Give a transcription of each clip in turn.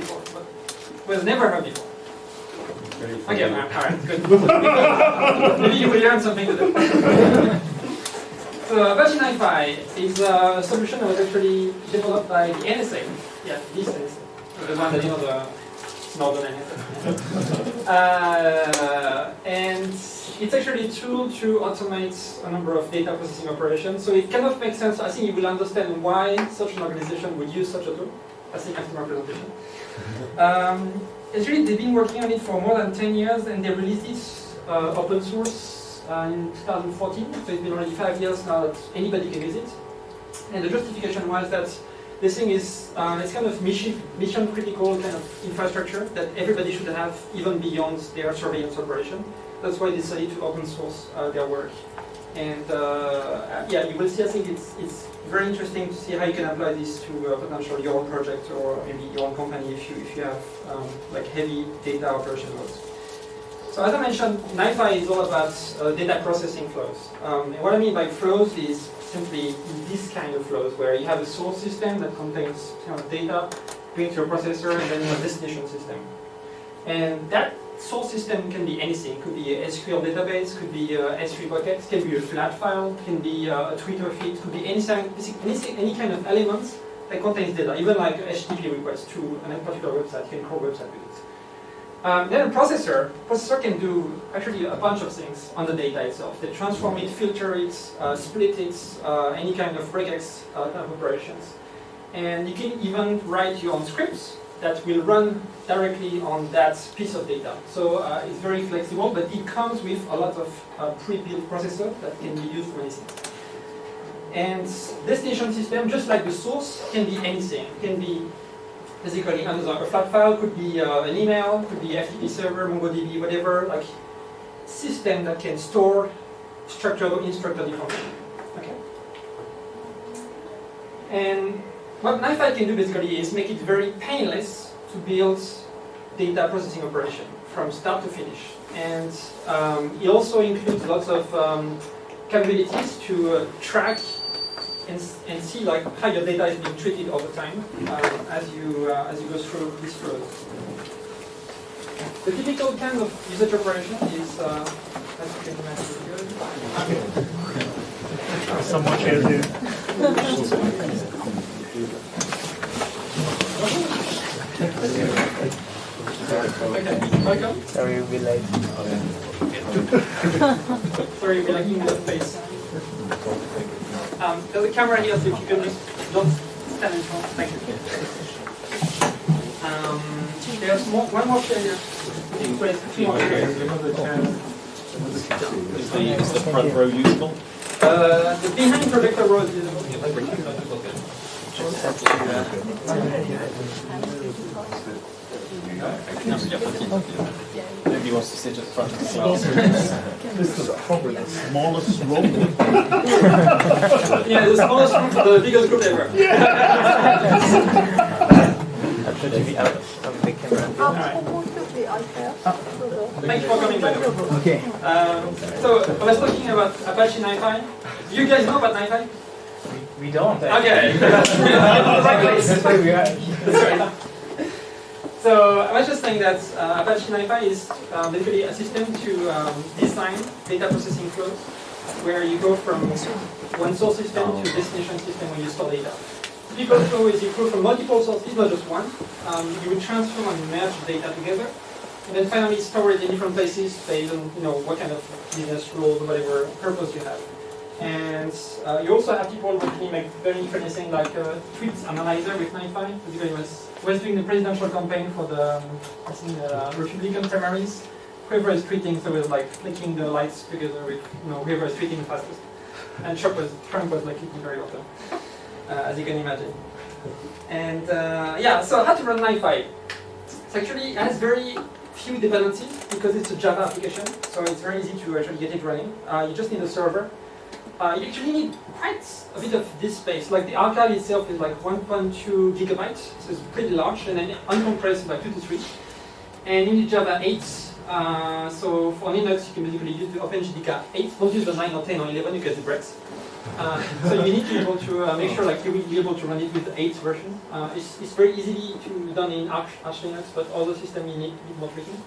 before, but was never heard before. Okay, alright, good. Maybe you will learn something today. So Apache Nifi is a solution that was actually developed by the NSA. Yeah, this NSA, the one that the Northern NSA. And it's actually a tool to automate a number of data processing operations. So it kind of makes sense. I think you will understand why such an organization would use such a tool. I think after my presentation. Actually, they've been working on it for more than 10 years, and they released it open source in 2014. So it's been already 5 years now that anybody can use it. And the justification was that this thing is it's kind of mission critical kind of infrastructure that everybody should have, even beyond their surveillance operation. That's why they decided to open source their work. And yeah, you will see. I think it's very interesting to see how you can apply this to potentially your own project or maybe your own company if you have like heavy data operation loads. So as I mentioned, Nifi is all about data processing flows. And what I mean by flows is simply this kind of flows where you have a source system that contains data going to your processor, and then a destination system. And that source system can be anything. It could be a SQL database, could be a S3 bucket, can be a flat file, can be a Twitter feed, could be any kind of elements that contains data, even like a HTTP request to a particular website. You can crawl website with it. Then a processor can do actually a bunch of things on the data itself. They transform it, filter it, split it, any kind of regex kind of operations. And you can even write your own scripts that will run directly on that piece of data. So it's very flexible, but it comes with a lot of pre-built processor that can be used for anything. And destination system, just like the source, can be anything. It can be basically a flat file, could be an email, could be FTP server, MongoDB, whatever, like system that can store structured or unstructured information. Okay. And what Nifi can do basically is make it very painless to build data processing operation from start to finish. And it also includes lots of capabilities to track and see like how your data is being treated over time as you go through this flows. The typical kind of usage operation is, as you can imagine, Someone shares it. Okay, welcome. Sorry, you'll be late. Sorry, you'll be like in the face. There's a camera here, so if you can just don't stand in front. Thank you. There's one more chair here. Two more chairs. Is the front row usable? The behind projector row is usable. Nobody wants to sit at the front of the class. This is probably the smallest room. Yeah, the smallest group, the biggest group ever. Should you be out of the camera? Thank you for coming, by the way. Okay. So, I was talking about Apache Nifi. Do you guys know about Nifi? We don't. Okay. That's why we are. That's right. So I was just saying that Apache Nifi is basically a system to design data processing flows where you go from one source system to destination system when you store data. Typical flow is you go from multiple sources, not just one. You will transform and merge data together, and then finally store it in different places based on what kind of business rules or whatever purpose you have. And you also have people who can make very interesting things like tweet analyzer with Nifi. Basically, was doing the presidential campaign for the Republican primaries. Whoever is tweeting, so it was like flicking the lights together with whoever is tweeting fastest. And Trump was like tweeting very often, as you can imagine. And yeah, so how to run Nifi? It has very few dependencies because it's a Java application, so it's very easy to actually get it running. You just need a server. You actually need quite a bit of disk space. Like the archive itself is like 1.2 gigabytes, so it's pretty large, and then uncompressed is like 2 to 3. And you need Java 8. So for Linux, you can basically use the OpenJDK 8. Don't use the 9 or 10 or 11, you get the breaks. So you need to be able to make sure like you will be able to run it with the 8th version. It's very easily to done in Arch Linux, but other systems you need a bit more tricky.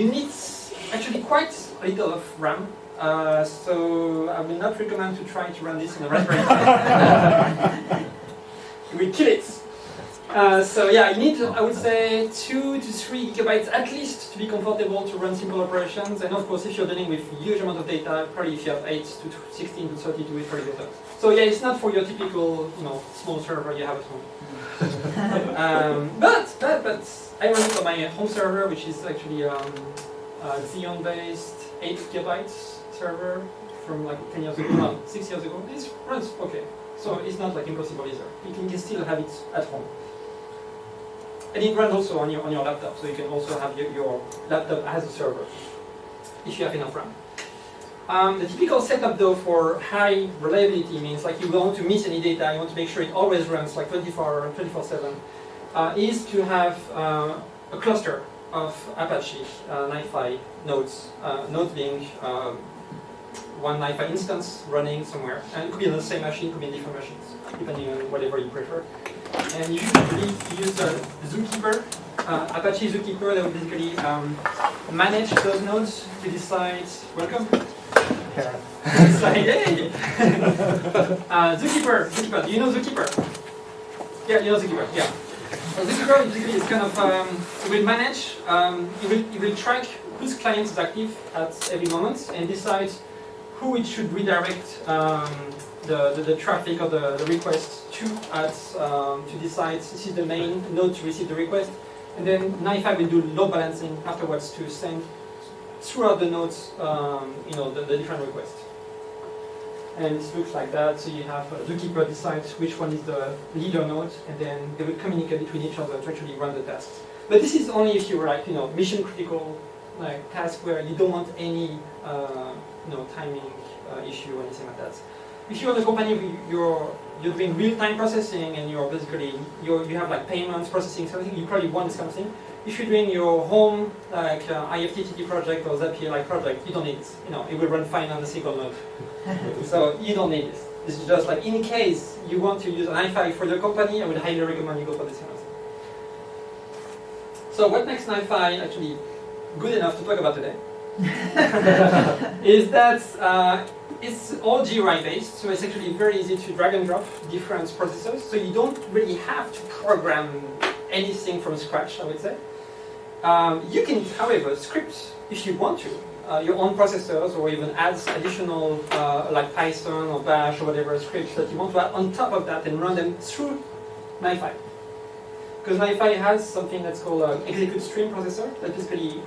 You need actually quite a little of RAM. So I will not recommend to try to run this in a Raspberry Pi. You will kill it. So yeah, you need, I would say, 2 to 3 gigabytes at least to be comfortable to run simple operations. And of course, if you're dealing with huge amount of data, probably if you have 8 to 16 to 32, it's probably better. So yeah, it's not for your typical, small server you have at home. But I run it on my home server, which is actually a Xeon-based 8 gigabytes server from like 10 years ago, no, 6 years ago. It runs okay. So it's not like impossible either. You can still have it at home. And it runs also on your laptop, so you can also have your laptop as a server, if you have enough RAM. The typical setup though for high reliability means like you don't want to miss any data, you want to make sure it always runs like 24/7, is to have a cluster of Apache Nifi nodes, nodes being one Nifi instance running somewhere. And it could be on the same machine, it could be in different machines, depending on whatever you prefer. And usually you use Zookeeper, Apache Zookeeper, that will basically manage those nodes to decide, welcome. Decide, hey! Zookeeper, do you know Zookeeper? Yeah, you know Zookeeper, yeah. Zookeeper basically is kind of, it will manage, it will track whose client is active at every moment and decide who it should redirect the traffic or the request to decide this is the main node to receive the request, and then Nifi will do load balancing afterwards to send throughout the nodes the different requests. And it looks like that. So you have Zookeeper decides which one is the leader node, and then they will communicate between each other to actually run the tasks. But this is only if you're like mission critical task where you don't want any timing issue or anything like that. If you're in a company where you're doing real-time processing and you're basically you have like payments, processing, something, you probably want this kind of thing. If you're doing your home like IFTTT project or Zapier project, you don't need it. It will run fine on a single node. So you don't need this. This is just like in case you want to use an Nifi for your company, I would highly recommend you go for this kind of thing. So what makes Nifi actually good enough to talk about today is that it's all GUI based, so it's actually very easy to drag and drop different processors. So you don't really have to program anything from scratch, I would say. You can, however, script if you want to your own processors, or even add additional like Python or Bash or whatever scripts that you want to add on top of that and run them through Nifi. Because Nifi has something that's called an execute stream processor that basically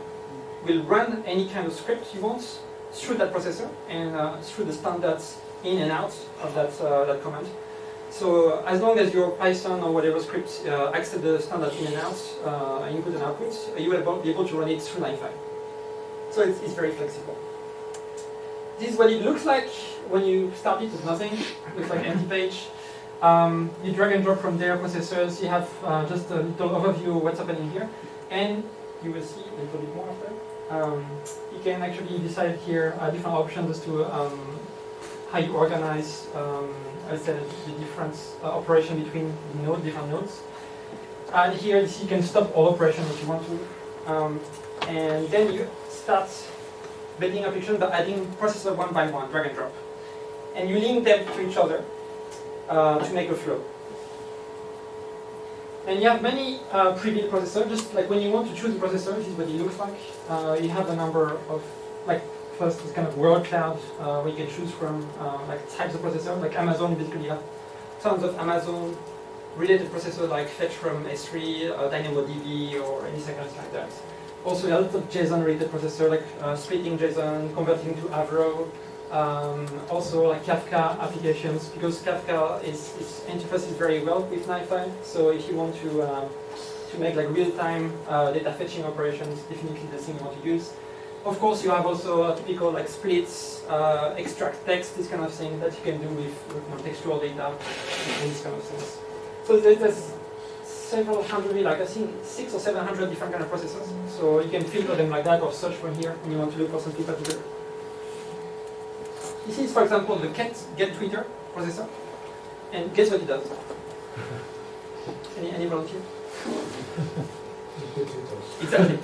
will run any kind of script you want through that processor and through the standards in and out of that command. So as long as your Python or whatever script accept the standard in and out, input and output, you will be able to run it through Nifi. So it's very flexible. This is what it looks like when you start it with nothing. It looks like an empty page. You drag and drop from their processors. You have just a little overview of what's happening here. And you will see a little bit more after. You can actually decide here different options as to how you organize as I said, the different operation between different nodes. And here you can stop all operations if you want to. And then you start building application by adding processor one by one, drag and drop. And you link them to each other to make a flow. And you have many pre-built processors, just like when you want to choose a processor, this is what it looks like. You have a number of, first it's kind of world cloud, where you can choose from types of processors. Like Amazon, basically you have tons of Amazon related processors like fetch from S3, DynamoDB, or anything else like that. Also, a lot of JSON related processors like splitting JSON, converting to Avro. Also like Kafka applications, because Kafka interfaces very well with Nifi. So if you want to make like real-time data fetching operations, definitely the thing you want to use. Of course, you have also typical like splits, extract text, this kind of thing that you can do with textual data and these kind of things. So there's several hundred, I think 600 or 700 different kind of processors. So you can filter them like that or search from here when you want to look for something particular. This is, for example, the get Twitter processor. And guess what it does? Any volunteer? Exactly.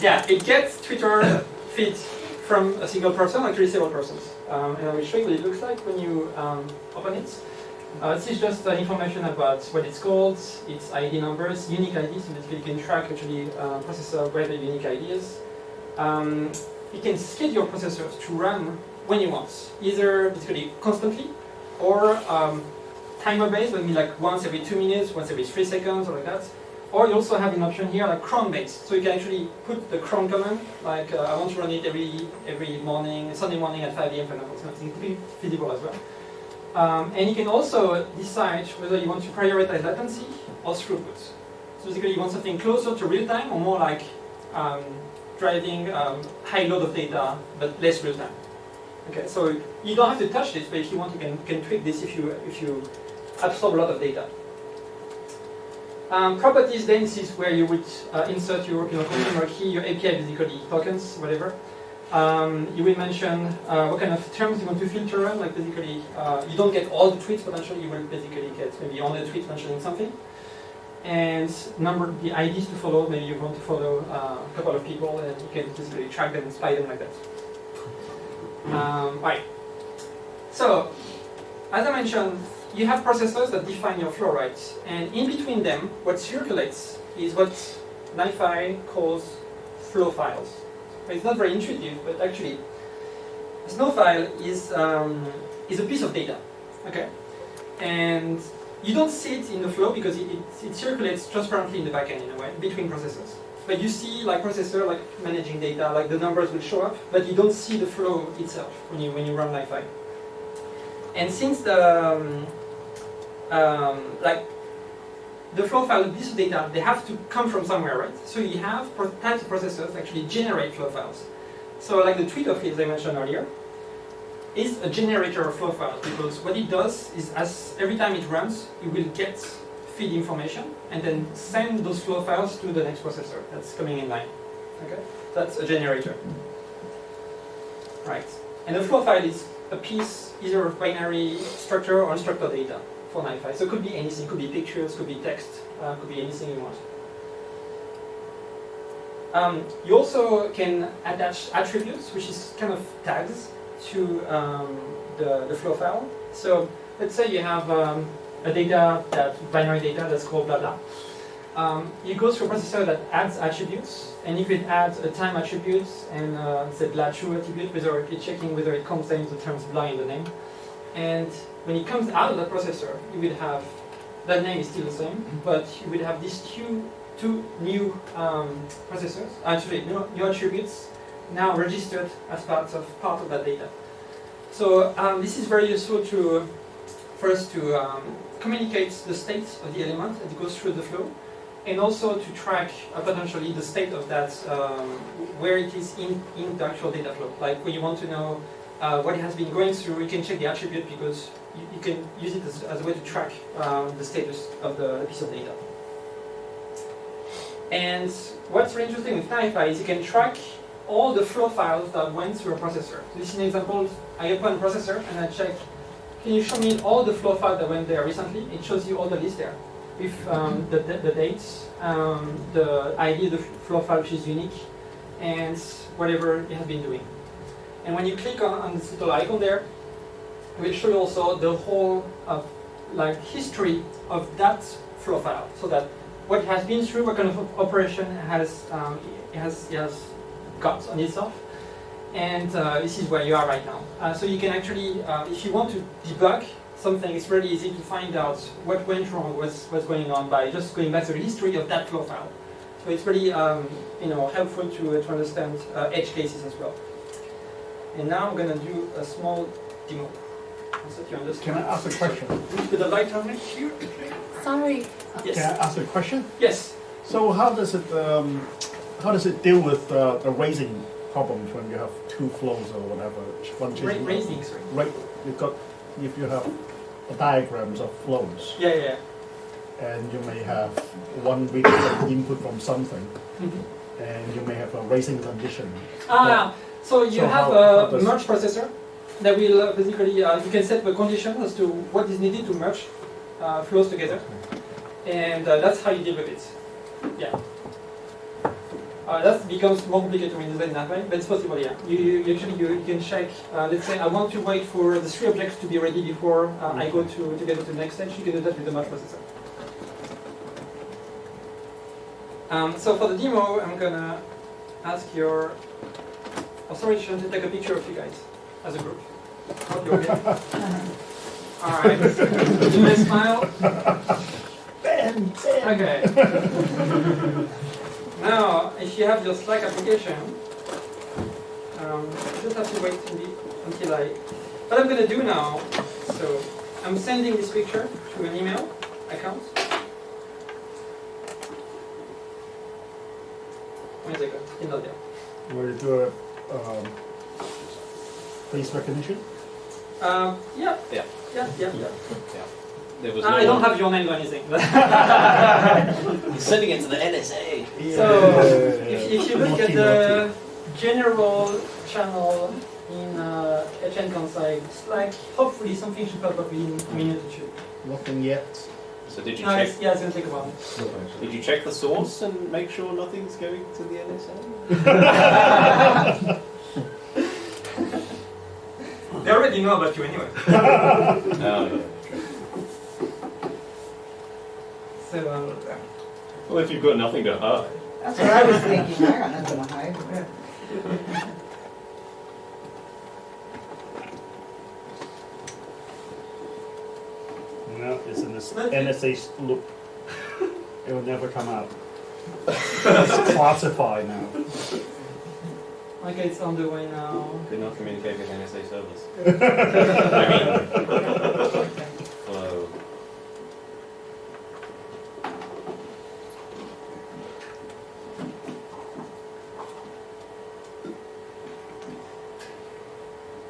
Yeah, it gets Twitter feeds from a single person, actually several persons. And I will show you what it looks like when you open it. This is just information about what it's called, its ID numbers, unique IDs, so basically you can track actually processor where the unique ID is. You can schedule processors to run when you want, either basically constantly or timer-based, maybe like once every 2 minutes, once every 3 seconds, or like that. Or you also have an option here like cron-based, so you can actually put the cron command, like I want to run it every morning, Sunday morning at 5 a.m. for example, something pretty feasible as well. And you can also decide whether you want to prioritize latency or throughput. So basically you want something closer to real time or more like driving high load of data but less real time. Okay, so you don't have to touch this, but if you want, you can tweak this if you absorb a lot of data. Properties then is where you would insert your consumer key, your API basically tokens, whatever. You will mention what kind of terms you want to filter on, like basically you don't get all the tweets potentially, you will basically get maybe only the tweets mentioning something. And the IDs to follow, maybe you want to follow a couple of people and you can basically track them and spy them like that. Right. So, as I mentioned, you have processors that define your flow, right? And in between them, what circulates is what Nifi calls flow files. It's not very intuitive, but actually, a flow file is a piece of data, okay? And you don't see it in the flow because it circulates transparently in the backend in a way, between processors. But you see like processor, like managing data, like the numbers will show up, but you don't see the flow itself when you run Nifi. And since the flow file, piece of data, they have to come from somewhere, right? So you have types of processors actually generate flow files. So like the Twitter feed, as I mentioned earlier, is a generator of flow files because what it does is every time it runs, it will get feed information and then send those flow files to the next processor that's coming in line. Okay, that's a generator. Right, and a flow file is a piece either of binary structure or unstructured data for Nifi. So it could be anything, could be pictures, could be text, could be anything you want. You also can attach attributes, which is kind of tags, to the flow file. So let's say you have binary data that's called blah blah. You go through a processor that adds attributes, and you could add a time attribute and the blah true attribute, whether it's checking whether it contains the terms blah in the name. And when it comes out of the processor, you will have that name is still the same, but you will have these two new processors, actually new attributes now registered as part of that data. So this is very useful for us to communicate the state of the element as it goes through the flow, and also to track potentially the state of that, where it is in the actual data flow. Like when you want to know what it has been going through, you can check the attribute because you can use it as a way to track the status of the piece of data. And what's really interesting with Nifi is you can track all the flow files that went through a processor. So this is an example. I open a processor and I check, can you show me all the flow files that went there recently? It shows you all the list there with the dates, the ID of the flow file which is unique, and whatever it has been doing. And when you click on this little icon there, it will show you also the whole history of that flow file, so that what it has been through, what kind of operation it has got on itself, and this is where you are right now. So you can actually, if you want to debug something, it's really easy to find out what went wrong, what's going on by just going back to the history of that flow file. So it's really helpful to understand edge cases as well. And now I'm going to do a small demo. So that you understand. Can I ask a question? With the light on here. Sorry. Yes. Can I ask a question? Yes. So how does it deal with the raising problems when you have two flows or whatever? One Raising, sorry. Right. If you have diagrams of flows. Yeah. And you may have one reading input from something, Mm-hmm. and you may have a raising condition. So you So have how a does- merge processor that will basically, you can set the condition as to what is needed to merge flows together. And that's how you deal with it. Yeah. That becomes more complicated when you design that way, but it's possible, yeah. You can check, let's say I want to wait for the 3 objects to be ready before I go to get to the next stage. You can do that with the merge processor. So for the demo, I'm gonna ask your authorization to take a picture of you guys as a group. Hope you're okay. Alright. Do you smile? Okay. Now, if you have your Slack application, you just have to wait until what I'm gonna do now, so I'm sending this picture to an email account. 1 second, it's not there. Where you do a face recognition? Yeah. Yeah. Yeah, yeah, yeah. There was I don't have your name or anything. He's sending it to the NSA. So, if you look at the general channel in HN Kansai Slack, hopefully something should pop up in a minute or two. Nothing yet. So did you No, check? it's going to take a while. Did you check the source and make sure nothing's going to the NSA? They already know about you anyway. No. So, Well, if you've got nothing to hide. That's what I was thinking. I got nothing to hide. No, it's in this Not NSA loop. It will never come out. It's classified now. okay, it's on the way now. Did not communicate with NSA servers. Flow.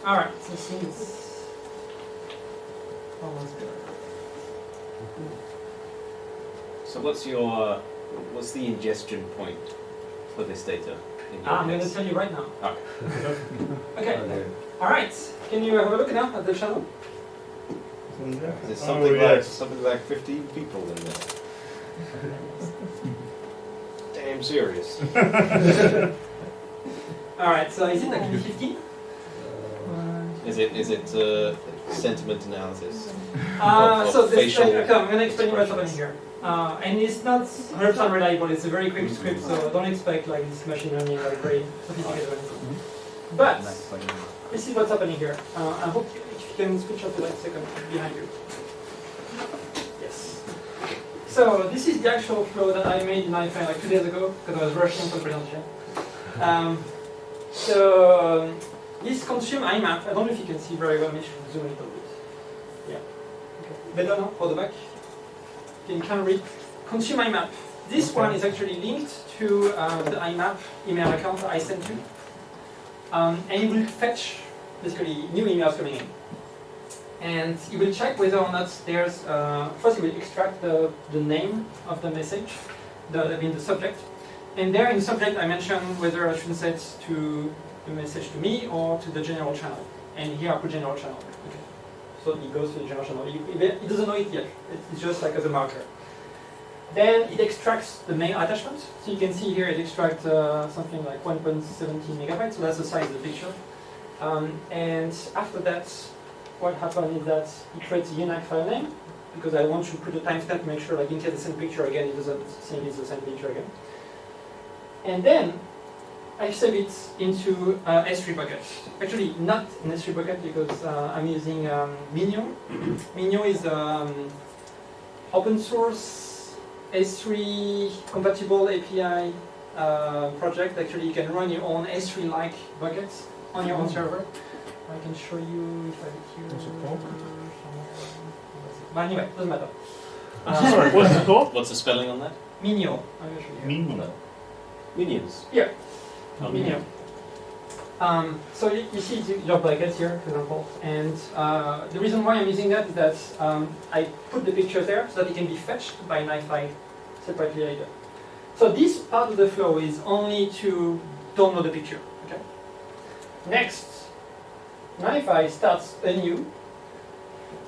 Alright, so since almost there. So what's the ingestion point for this data in your I'm going to case? tell you right now. Okay. Okay. Alright, can you have a look now at the channel? There's Oh, something like 15 people in there. Damn serious. Alright, so is it actually 15? Is it sentiment analysis? So this, facial okay, I'm going to explain what's happening here. And it's not 100% reliable, it's a very quick script, so don't expect like this machine learning, like very sophisticated or anything. But, this is what's happening here. I hope if you can switch off the light second behind you. Yes. So, this is the actual flow that I made in iFi like 2 days ago, because I was rushing for the presentation. This consume IMAP, I don't know if you can see very well, maybe I should zoom a little bit. Yeah. Okay. Better now, for the back. You can read consume IMAP. This one is actually linked to the IMAP email account that I sent you. And it will fetch, basically, new emails coming in. And it will check whether or not there's, first it will extract the name of the message, the subject. And there in the subject I mentioned whether I should set to the message to me or to the general channel. And here I put general channel. Okay. So it goes to the general channel. It doesn't know it yet. It's just like as a marker. Then it extracts the main attachment. So you can see here it extracts something like 1.17 megabytes. So that's the size of the picture. And after that, what happens is that it creates a unique file name because I want to put a timestamp to make sure, like in case the same picture again, it doesn't think it's the same picture again. And then I save it into S3 bucket. Actually, not an S3 bucket because I'm using Minio. Minio is open source S3 compatible API project. Actually, you can run your own S3-like buckets on your own server. I can show you if I here. What's it called? But anyway, doesn't matter. Sorry, what's it called? What's the spelling on that? Minio. I'm going to show you. Minion. Minions. Yeah. Oh, Minio. So you see your buckets here, for example, and the reason why I'm using that is that I put the picture there so that it can be fetched by Nifi separately later. So this part of the flow is only to download the picture. Okay. next, Nifi starts anew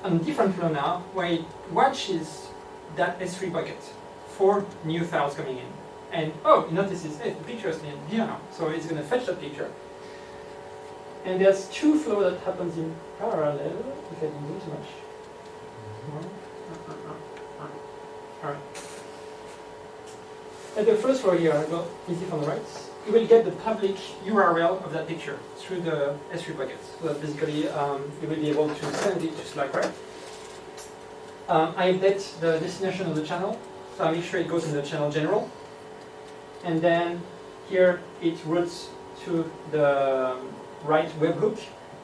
on different flow now, where it watches that S3 bucket for new files coming in. And oh, it notices, hey, the picture is in here now, so it's going to fetch that picture. And there's two flows that happens in parallel, if I didn't do too much. Alright. At the first flow here, I'll go easy from the right. You will get the public URL of that picture through the S3 bucket. So that basically, you will be able to send it to Slack, right? I update the destination of the channel, so I make sure it goes in the channel general. And then here it routes to the right webhook.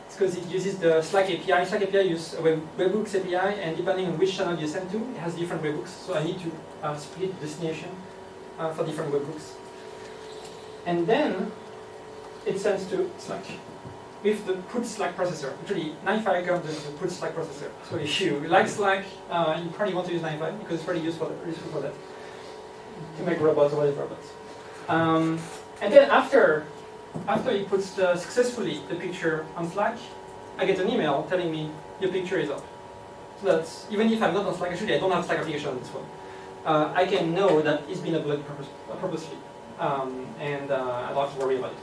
It's because it uses the Slack API. Slack API uses webhooks API, and depending on which channel you send to, it has different webhooks. So I need to split destination for different webhooks. And then it sends to Slack with the put Slack processor. Actually, Nifi comes with the put Slack processor. So if you like Slack, you probably want to use Nifi because it's pretty useful for that. To make robots or whatever. And then after he puts successfully the picture on Slack, I get an email telling me your picture is up. So that's, even if I'm not on Slack, actually I don't have Slack application on this one. I can know that it's been uploaded purposely. And I don't have to worry about it.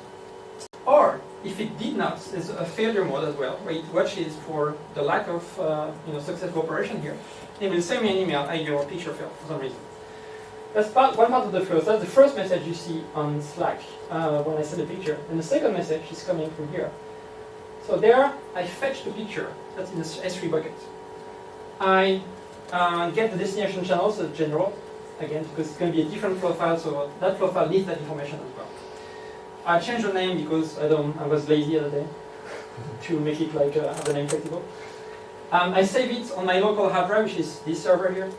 Or if it did not, there's a failure mode as well, where it watches for the lack of successful operation here. It will send me an email, hey, your picture failed for some reason. That's one part of the flow. So that's the first message you see on Slack when I send a picture. And the second message is coming from here. So there, I fetch the picture that's in the S3 bucket. I get the destination channel, so general, again, because it's going to be a different flow file, so that flow file needs that information as well. I changed the name because I was lazy the other day to make it like have the name flexible. I save it on my local hard drive, which is this server here.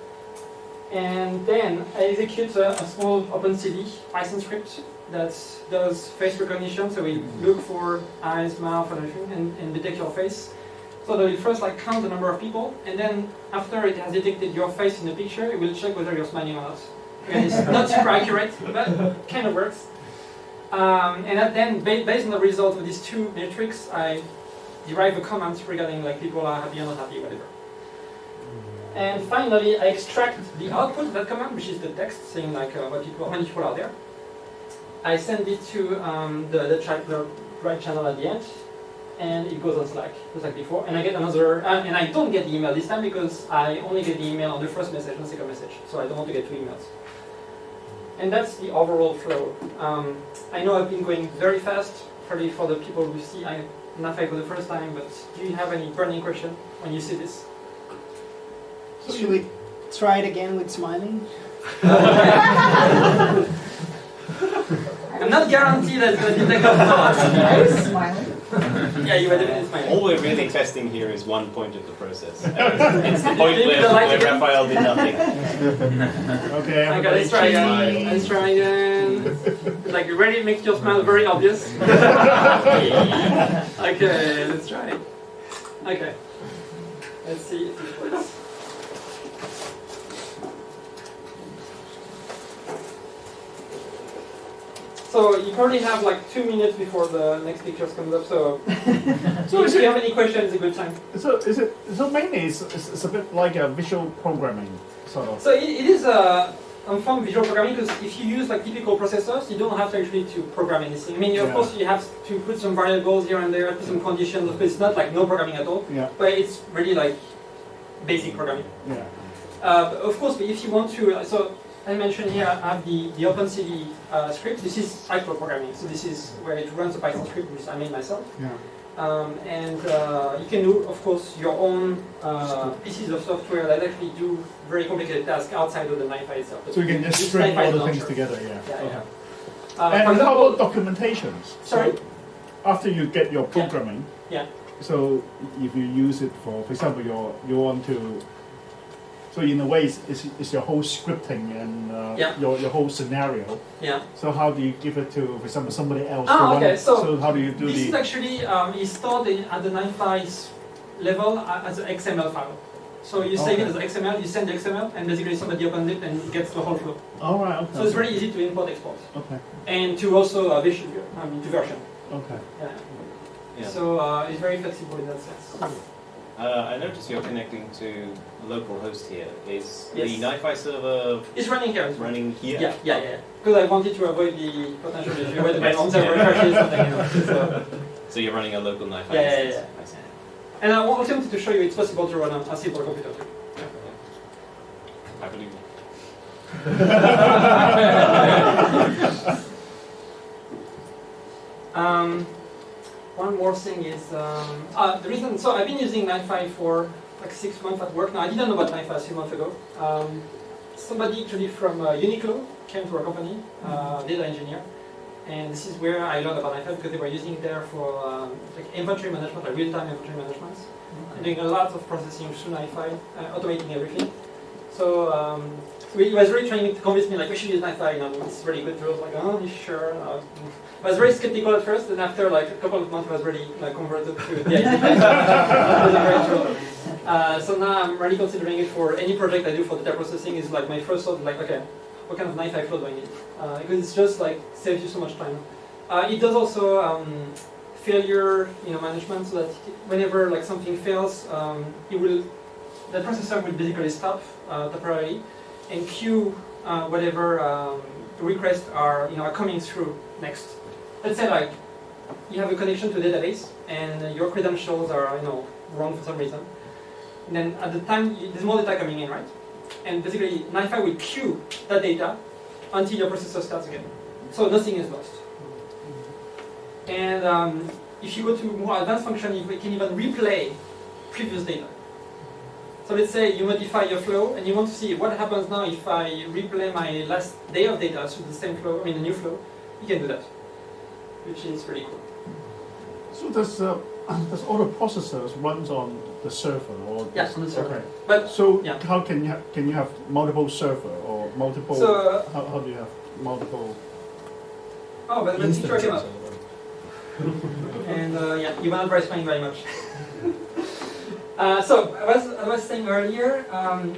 And then I execute a small OpenCV Python script that does face recognition. So we look for eyes, mouth, and everything, and detect your face. So that will first count the number of people, and then after it has detected your face in the picture, it will check whether you're smiling or not. And it's not super accurate, but kind of works. And then, based on the result of these two metrics, I derive a comment regarding people are happy or not happy, whatever. And finally, I extract the output of that command, which is the text saying how many people are there. I send it to the right channel at the end, and it goes on Slack, just like before. And I get another, and I don't get the email this time because I only get the email on the first message and second message, so I don't want to get two emails. And that's the overall flow. I know I've been going very fast, probably for the people who see Nifi for the first time, but do you have any burning question when you see this? Should we try it again with smiling? I'm not guaranteed that it's going to detect a thought. I was smiling. Yeah, you were definitely smiling. All we're really testing here is one point of the process. It's the point where Raphael did nothing. Okay, Okay, let's try again. Let's try again. You ready? Make your smile very obvious. Okay, let's try. Okay. Let's see if it works. So you probably have 2 minutes before the next picture comes up. So, if you have any questions, it's a good time. So mainly it's a bit like a visual programming sort of. So it is a form of visual programming because if you use typical processors, you don't have to actually to program anything. I mean, of course, you have to put some variables here and there, put some conditions. But it's not no programming at all. Yeah. But it's really basic programming. Yeah. Of course, but if you want to, so I mentioned here I have the OpenCV script. This is cyclo programming. So this is where it runs a Python script which I made myself. Yeah. And you can do, of course, your own pieces of software that actually do very complicated tasks outside of the Nifi itself. So you can just string all the things together, yeah. Yeah, Okay. yeah. And how about documentations? Sorry? So after you get your programming, Yeah. so if you use it for example, you want to. So in a way, it's your whole scripting and your whole scenario. Yeah. So how do you give it to, for example, somebody else? Okay. So how do you do this is actually is stored at the Nifi's level as an XML file. So you save it as XML, you send the XML, and basically somebody opens it and gets the whole flow. All right. Okay. So it's very easy to import export. Okay. And to also to version. Okay. Yeah. Yeah. So it's very flexible in that sense. I notice you're connecting to a local host here. Is Yes. the Nifi server It's running here. running here? Yeah. Because I wanted to avoid the potential issue when my own server crashes or something. So you're running a local Nifi Yeah. instance? I see. And I also wanted to show you it's possible to run a simple computer too. I believe. One more thing is the reason. So I've been using Nifi for like 6 months at work now. I didn't know about Nifi a few months ago. Somebody actually from Uniqlo came to our company, data engineer, and this is where I learned about Nifi because they were using it there for like inventory management, like real-time inventory management, and doing a lot of processing through Nifi, automating everything. So he was really trying to convince me like we should use Nifi, it's really good tool. I was like, oh, you sure? I was very skeptical at first, and after like a couple of months, I was really like converted to the idea. It was a great tool. So now I'm really considering it for any project I do for data processing. Is like my first thought, like, okay, what kind of Nifi flow do I need? Because it's just like saves you so much time. It does also failure management, so that whenever like something fails, the processor will basically stop temporarily and queue whatever requests are coming through next. Let's say like you have a connection to a database and your credentials are wrong for some reason. And then at the time there's more data coming in, right? And basically Nifi will queue that data until your processor starts again. So nothing is lost. And if you go to more advanced function, you can even replay previous data. So let's say you modify your flow and you want to see what happens now if I replay my last day of data through the same flow, the new flow. You can do that, which is pretty cool. So does all the processors runs on the server or? Yes, on the server. Okay. But so yeah. How can you have multiple server or multiple? So, how do you have multiple? Oh, but the feature came up. And you were not responding very much. So I was saying earlier,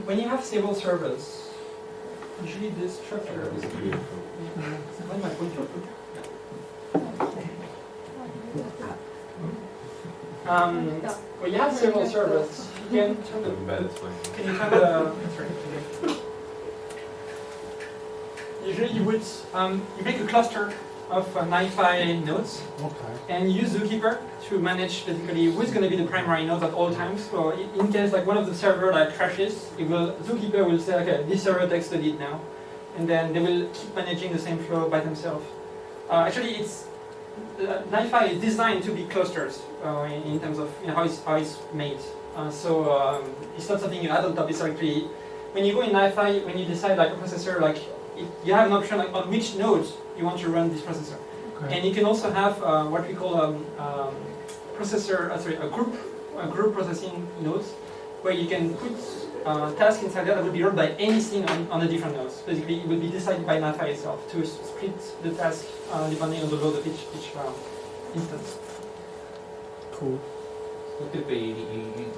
when you have several servers, usually this structure is. When my pointer? When you have several servers, you can turn the. Can you turn the? Sorry. Usually you would you make a cluster of Nifi nodes, and use Zookeeper to manage basically who's going to be the primary node at all times. So in case like one of the server like crashes, Zookeeper will say, okay, this server takes the lead now, and then they will keep managing the same flow by themselves. Actually, Nifi is designed to be clusters in terms of how it's made. So it's not something you add on top. It's actually when you go in Nifi, when you decide like a processor, like you have an option like on which nodes you want to run this processor. Okay. And you can also have what we call a group processing nodes, where you can put tasks inside there that will be run by anything on the different nodes. Basically, it will be decided by Nifi itself to split the task depending on the load of each instance. Cool. So typically,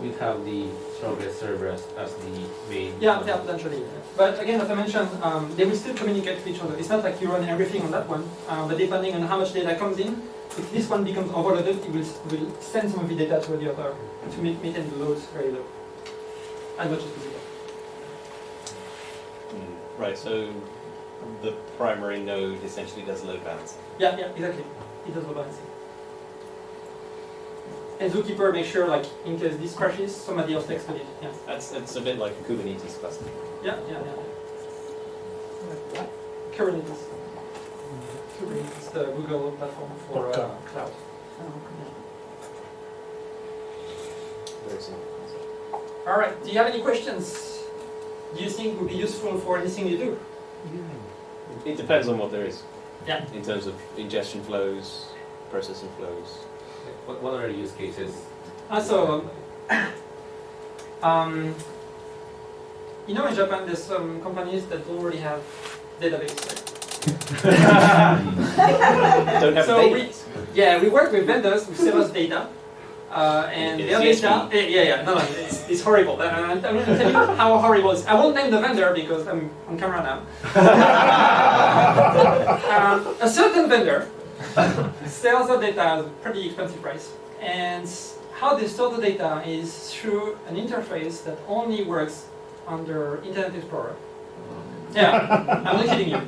you have the strongest server as the main. Yeah, potentially. But again, as I mentioned, they will still communicate with each other. It's not like you run everything on that one, but depending on how much data comes in, if this one becomes overloaded, it will send some of the data to the other to maintain the loads very low, as much as possible. Right. So the primary node essentially does load balancing. Yeah, exactly. It does load balancing. And Zookeeper makes sure, like, in case this crashes, somebody else takes the lead. Yeah. That's a bit like a Kubernetes cluster. Yeah. Kubernetes. Kubernetes, the Google platform for cloud. Very simple. All right. Do you have any questions? Do you think would be useful for anything you do? It depends on what there is. Yeah. In terms of ingestion flows, processing flows. What are the use cases? In Japan, there's some companies that already have database. Don't have data. We work with vendors who sell us data, and their data. No, it's horrible. I'm going to tell you how horrible it is. I won't name the vendor because I'm on camera now. A certain vendor sells our data at a pretty expensive price, And how they store the data is through an interface that only works under Internet Explorer. Yeah, I'm not kidding you.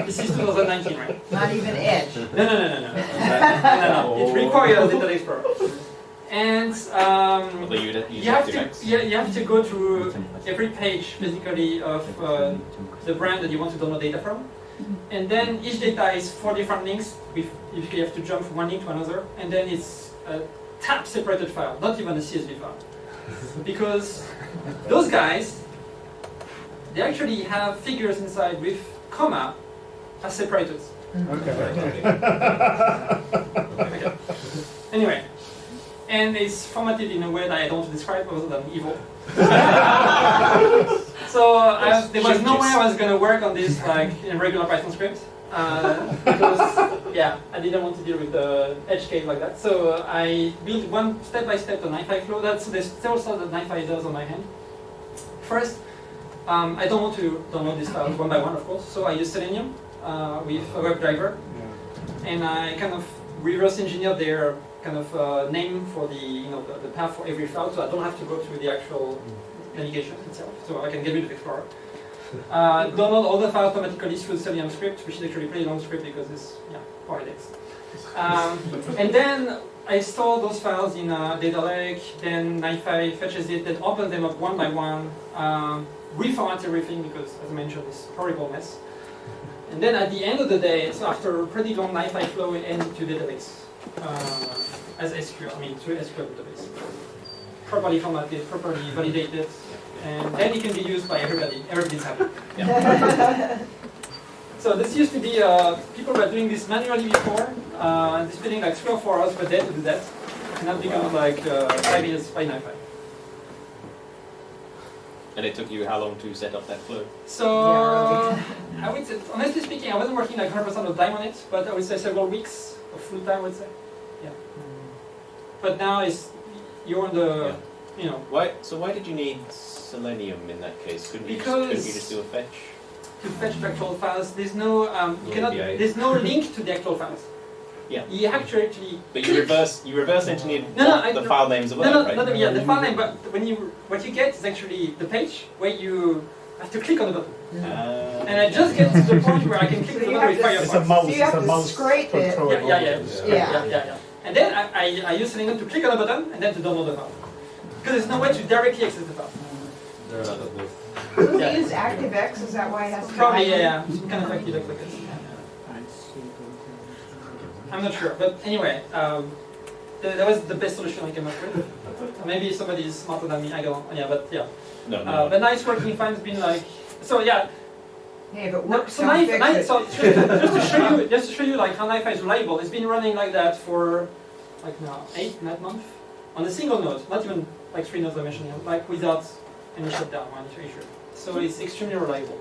This is 2019, right? Not even Edge. No. It requires Internet Explorer. And Although you have to, you have to go through every page, basically, of the brand that you want to download data from. And then each data is 4 different links. If you have to jump from one link to another, and then it's a tab-separated file, not even a CSV file. Because those guys, they actually have figures inside with comma as separators. Okay. Okay. Anyway, and it's formatted in a way that I don't describe other than evil. So there was no way I was going to work on this like in regular Python script because yeah, I didn't want to deal with the edge case like that. So I built one step-by-step the Nifi flow. That's the still stuff that Nifi does on my hand. First, I don't want to download these files one by one, of course. So I use Selenium with a WebDriver, and I kind of reverse engineer their kind of name for the path for every file, so I don't have to go through the actual navigation itself. So I can get rid of Explorer. Download all the files automatically through the Selenium script, which is actually a pretty long script because it's 4 headaches. And then I store those files in a data lake. Then Nifi fetches it, then opens them up one by one, reformats everything because, as I mentioned, it's a horrible mess. And then at the end of the day, so after a pretty long Nifi flow, it ends into database. As SQL, I mean, through SQL database. Properly formatted, properly validated, and then it can be used by everybody. Everybody's happy. Yeah. So this used to be, people were doing this manually before, and spending like 3 or 4 hours per day to do that. And that becomes like 5 years by Nifi. And it took you how long to set up that flow? So, I would say, honestly speaking, I wasn't working like 100% of the time on it, but I would say several weeks of full time, I would say. Yeah. But now you're on the, So why did you need Selenium in that case? Couldn't you Because just do a fetch? To fetch the actual files, there's no there's no link to the actual files. Yeah. You have to actually. But you reverse engineered the file names of right? right? The file name. But what you get is actually the page where you have to click on the button. And I just get to the point where I can click the button with Firefox. It's a mouse. So you have to scrape it. Yeah. And then I use Selenium to click on the button and then to download the file. Because there's no way to directly access the file. There are a lot of those. Do they use ActiveX? Is that why it has to be? Probably, yeah. Some kind of ActiveX like this. I'm not sure, but anyway, that was the best solution I came up with. Maybe somebody is smarter than me. I don't. Yeah, but yeah. No. But now it's working fine. It's been like so. Yeah. Hey, if it works, So don't fix it. so just to show you like how Nifi is reliable. It's been running like that for like now 8, 9 months on a single node, not even like 3 nodes I mentioned, like without any shutdown or any issue. So it's extremely reliable.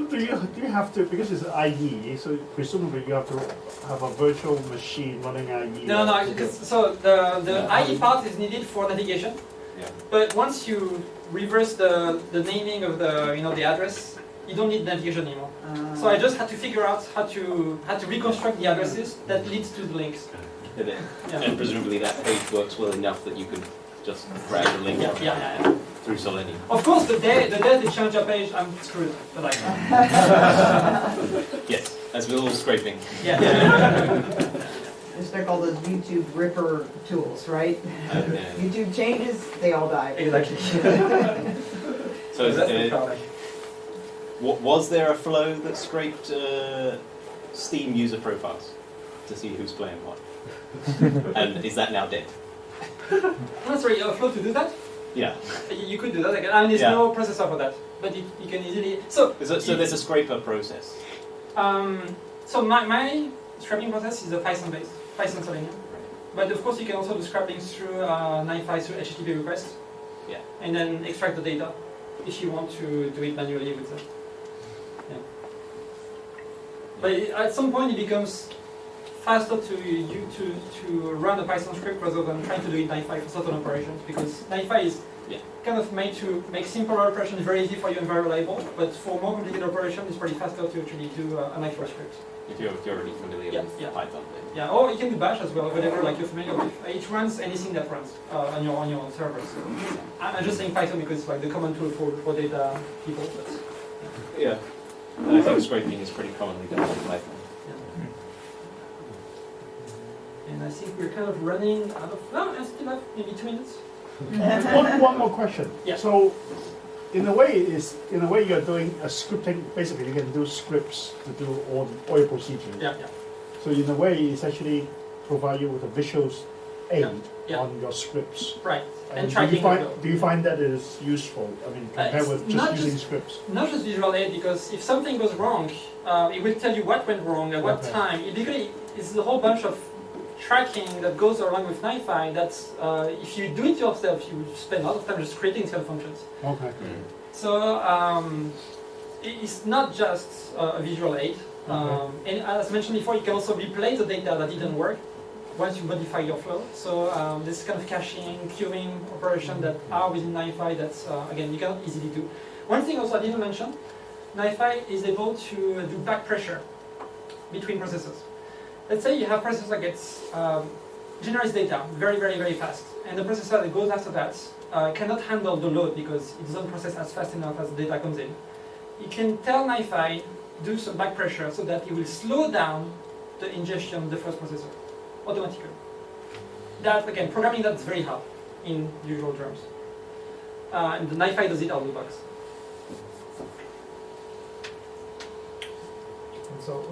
Do you have to, because it's IE, so presumably you have to have a virtual machine running IE? No, so the IE part is needed for navigation. Yeah. But once you reverse the naming of the address, you don't need navigation anymore. So I just had to figure out how to reconstruct the addresses that leads to the links. Yeah. And presumably that page works well enough that you can just drag the link Yeah. through Selenium. Of course, the day they change a page, I'm screwed. But like, Yes, as with all scraping. yeah. It's like all those YouTube ripper tools, right? Yeah. YouTube changes, they all die. Exactly. So That's the problem. was there a flow that scraped Steam user profiles to see who's playing what? And is that now dead? No, sorry, a flow to do that? Yeah. You could do that again. I mean, there's no processor for that, but you can easily. So there's a scraper process. So my scraping process is a Python-based, Python Selenium. But of course, you can also do scraping through Nifi through HTTP request. Yeah. And then extract the data if you want to do it manually with them. Yeah. But at some point, it becomes faster to run a Python script rather than trying to do it in Nifi for certain operations, because Nifi is kind of made to make simpler operations very easy for you and very reliable, but for more complicated operations, it's pretty faster to actually do an actual script. If you're already familiar Yeah, with yeah. Python, then. Yeah, or you can do Bash as well, whatever like you're familiar with. It runs anything that runs on your servers. So, I'm just saying Python because it's like the common tool for data people. But, Yeah. And I think scraping is pretty commonly done in Python. And I think we're kind of running out of. No, I still have maybe 2 minutes. One more question. Yeah. So, in a way, you're doing a scripting. Basically, you can do scripts to do all your procedures. Yeah, yeah. So, in a way, it's actually provide you with a visual aid Yeah. on your scripts. Right. And do tracking you find as well. do you find that is useful? I mean, compared it's with not just using just- scripts. Not just visual aid, because if something goes wrong, it will tell you what went wrong at what Okay. time. It's a whole bunch of tracking that goes along with Nifi. That's if you do it yourself, you spend a lot of time just creating cell functions. Okay. So it's not just a visual aid. And as mentioned before, you can also replay the data that didn't work once you modify your flow. So this kind of caching, queuing operation that are within Nifi that's, again, you cannot easily do. One thing also I didn't mention, Nifi is able to do back pressure between processors. Let's say you have a processor that gets generates data very, very, very fast, and the processor that goes after that cannot handle the load because it doesn't process as fast enough as the data comes in. You can tell Nifi do some back pressure so that it will slow down the ingestion of the first processor automatically. That, again, programming that's very hard in usual terms. And the Nifi does it out of the box. And so,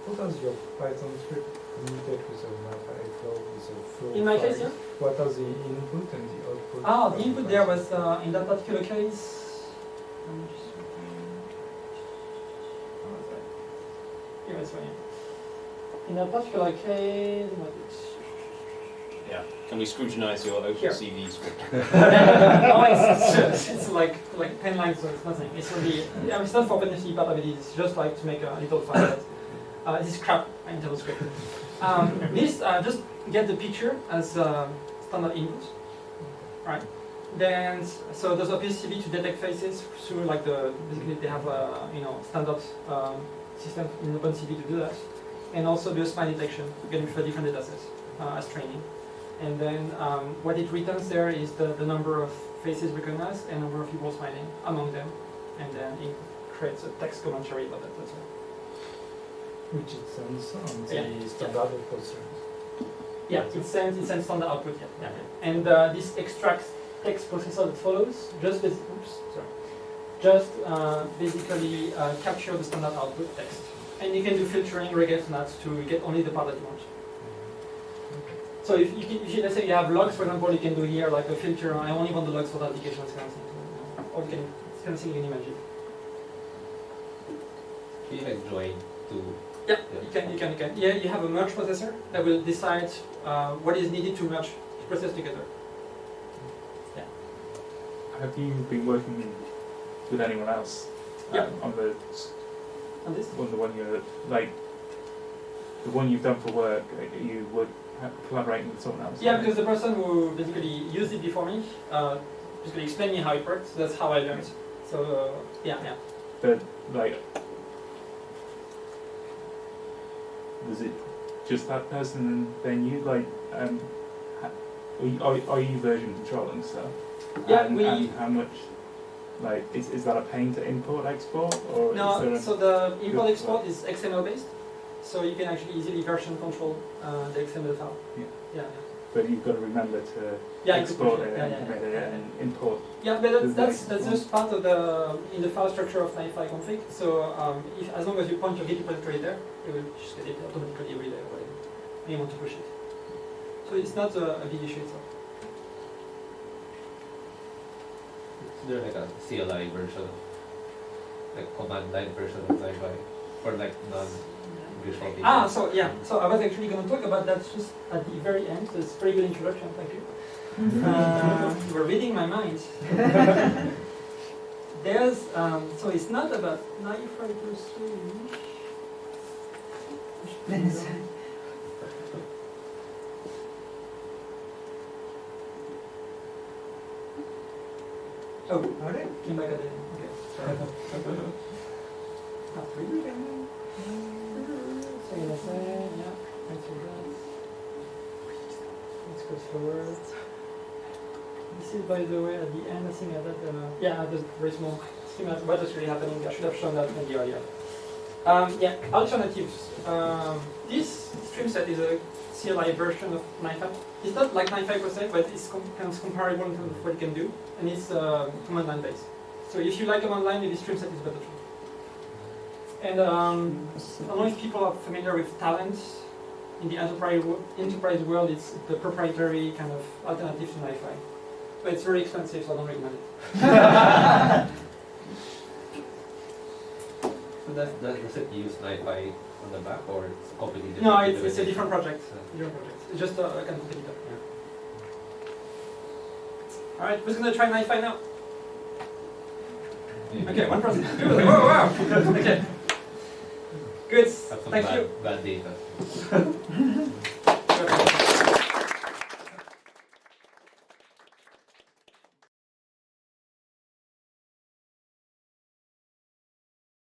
how does your Python script communicate with a Nifi flow, with a flow In my file? case, yeah? What are the input and the output? Ah, of the input there was, in that particular case, here it's right. In that particular case, what is Yeah. Can we scrutinize your OpenCV script? no, it's like 10 lines, so it's nothing. It's really, it's not for OpenFCV part of it, it's just like to make a little file that this is crap in JavaScript. This, just get the picture as standard input, right? Then, so there's a PCB to detect faces through like basically they have a, standard system in OpenCV to do that. And also do a smile detection, again with a different datasets as training. And then what it returns there is the number of faces recognized and number of people smiling among them. And then it creates a text commentary about that. That's all. Which it sends on the Yeah. standard output stream. Yeah, it sends standard output. Yeah. And this extracts text processor that follows just basically capture the standard output text. And you can do filtering regex nuts to get only the part that you want. So if you let's say you have logs, for example, you can do here like a filter. I only want the logs for the application, this kind of thing. Or you can it's kind of thing you can imagine. Can you like join to? Yeah, you can. Yeah, you have a merge processor that will decide what is needed to merge process together. Yeah. Have you been working with anyone else Yeah. on the And this? one you're like the one you've done for work? You were collaborating with someone else. Yeah, because the person who basically used it before me basically explained me how it works. So that's how I learned. So yeah. But like, was it just that person and then you like? Are you version controlling stuff? Yeah, and how much? Like, is that a pain to import export or is No, there so the import export is XML based, so you can actually easily version control the XML file. Yeah. But you've got to remember to Yeah, export exactly. it Yeah, and yeah, commit it yeah. and import. Yeah, but that's Exactly. just part of in the file structure of Nifi config. So as long as you point your Git repository there, it will just get it automatically every day or whatever. And you want to push it. So it's not a big issue itself. Is there like a CLI version, like command line version of Nifi for like non-visual people? So yeah, so I was actually going to talk about that just at the very end. So it's a very good introduction. Thank you. You were reading my mind. There's so it's not about Nifi per se. Oh, Are they? came back at the end. Okay, sorry. Not really. So yeah, let's do that. Let's go slower. This is, by the way, at the end, I think I did, yeah, there's very small stream. What is really happening? I should have shown that maybe earlier. Yeah, alternatives. This stream set is a CLI version of Nifi. It's not like Nifi per se, but it's kind of comparable in terms of what it can do, and it's command line based. So if you like command line, maybe stream set is better too. And I don't know if people are familiar with Talent. In the enterprise world, it's the proprietary kind of alternative to Nifi. But it's very expensive, so I don't recommend it. So does it use Nifi on the back, or it's completely different? No, it's a different project. It's just a kind of competitor. Yeah. All right, who's going to try Nifi now? Okay, one person. Whoa, wow. Okay. Good. Have some Thank you. bad data.